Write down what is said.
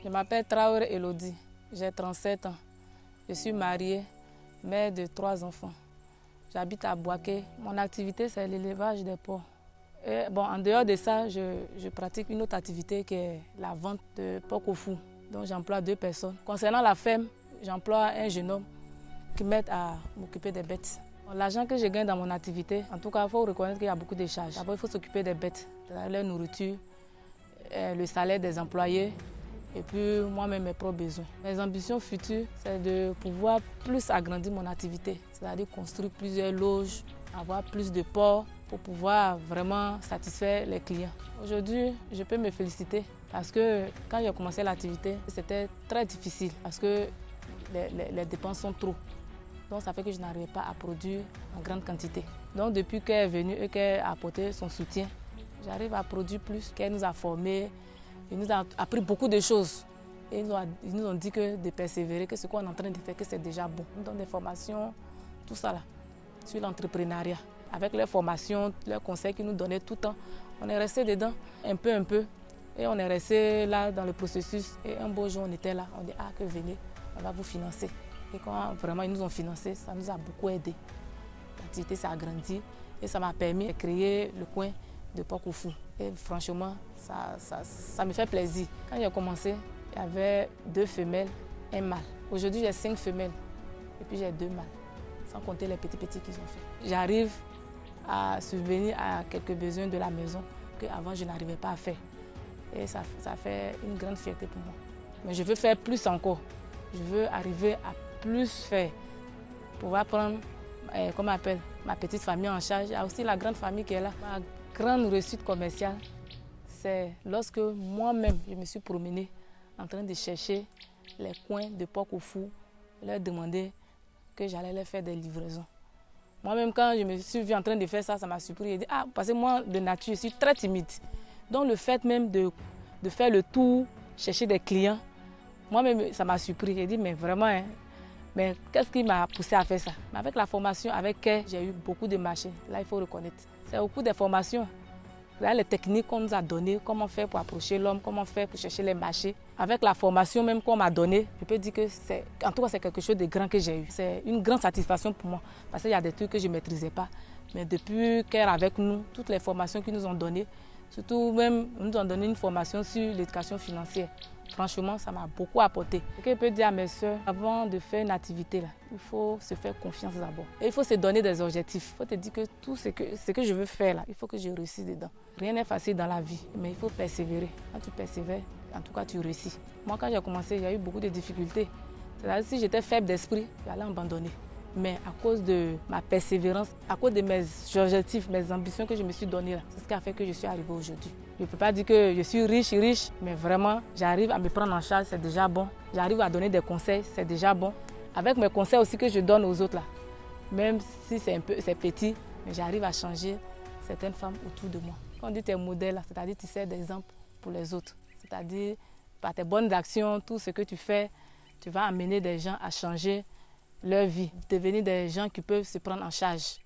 Je m'appelle Traoré Elodie, j'ai 37 ans. Je suis mariée, mère de 3 enfants. J'habite à Boaké. Mon activité, c'est l'élevage des porcs. Et bon, en dehors de ça, je pratique une autre activité qui est la vente de porcs au fou. Donc j'emploie 2 personnes. Concernant la ferme, j'emploie un jeune homme qui m'aide à m'occuper des bêtes. L'argent que je gagne dans mon activité, en tout cas, il faut reconnaître qu'il y a beaucoup de charges. D'abord, il faut s'occuper des bêtes, de leur nourriture, le salaire des employés et puis moi-même mes propres besoins. Mes ambitions futures, c'est de pouvoir plus agrandir mon activité, c'est-à-dire construire plusieurs loges, avoir plus de porcs pour pouvoir vraiment satisfaire les clients. Aujourd'hui, je peux me féliciter parce que quand j'ai commencé l'activité, c'était très difficile parce que les dépenses sont trop. Donc ça fait que je n'arrivais pas à produire en grande quantité. Donc depuis qu'elle est venue et qu'elle a apporté son soutien, j'arrive à produire plus, qu'elle nous a formés, ils nous ont appris beaucoup de choses. Et ils nous ont dit que de persévérer, que ce qu'on est en train de faire, que c'est déjà bon. Ils nous donnent des formations, tout ça là, sur l'entrepreneuriat. Avec leurs formations, leurs conseils qu'ils nous donnaient tout le temps, on est resté dedans un peu. Et on est resté là dans le processus. Et un beau jour, on était là, on dit ah que venez, on va vous financer. Et quand vraiment ils nous ont financé, ça nous a beaucoup aidé. L'activité s'est agrandie et ça m'a permis de créer le coin de porcs au fou. Et franchement, ça me fait plaisir. Quand j'ai commencé, il y avait 2 femelles, un mâle. Aujourd'hui, j'ai 5 femelles et puis j'ai 2 mâles, sans compter les petits qu'ils ont fait. J'arrive à subvenir à quelques besoins de la maison qu'avant je n'arrivais pas à faire. Et ça fait une grande fierté pour moi. Mais je veux faire plus encore. Je veux arriver à plus faire, pouvoir prendre, comment on appelle, ma petite famille en charge. Il y a aussi la grande famille qui est là. Ma grande réussite commerciale, c'est lorsque moi-même, je me suis promenée en train de chercher les coins de porcs au fou, leur demander que j'allais leur faire des livraisons. Moi-même, quand je me suis vue en train de faire ça, ça m'a surpris. J'ai dit, ah, parce que moi, de nature, je suis très timide. Donc le fait même de faire le tour, chercher des clients, moi-même, ça m'a surpris. J'ai dit, mais vraiment, hein, mais qu'est-ce qui m'a poussé à faire ça? Mais avec la formation, avec elle, j'ai eu beaucoup de marchés. Là, il faut reconnaître. C'est au cours des formations. Là, les techniques qu'on nous a données, comment faire pour approcher l'homme, comment faire pour chercher les marchés. Avec la formation même qu'on m'a donnée, je peux dire que en tout cas, c'est quelque chose de grand que j'ai eu. C'est une grande satisfaction pour moi. Parce qu'il y a des trucs que je ne maîtrisais pas. Mais depuis qu'elle est avec nous, toutes les formations qu'ils nous ont données, surtout même, ils nous ont donné une formation sur l'éducation financière. Franchement, ça m'a beaucoup apporté. Ce que je peux dire à mes soeurs, avant de faire une activité, là, il faut se faire confiance d'abord. Et il faut se donner des objectifs. Il faut te dire que tout ce que je veux faire, là, il faut que je réussisse dedans. Rien n'est facile dans la vie, mais il faut persévérer. Quand tu persévères, en tout cas, tu réussis. Moi, quand j'ai commencé, il y a eu beaucoup de difficultés. C'est-à-dire, si j'étais faible d'esprit, j'allais abandonner. Mais à cause de ma persévérance, à cause de mes objectifs, mes ambitions que je me suis données, c'est ce qui a fait que je suis arrivée aujourd'hui. Je ne peux pas dire que je suis riche, mais vraiment, j'arrive à me prendre en charge, c'est déjà bon. J'arrive à donner des conseils, c'est déjà bon. Avec mes conseils aussi que je donne aux autres, là, même si c'est petit, mais j'arrive à changer certaines femmes autour de moi. Quand on dit tes modèles, c'est-à-dire tu sers d'exemple pour les autres. C'est-à-dire, par tes bonnes actions, tout ce que tu fais, tu vas amener des gens à changer leur vie, devenir des gens qui peuvent se prendre en charge.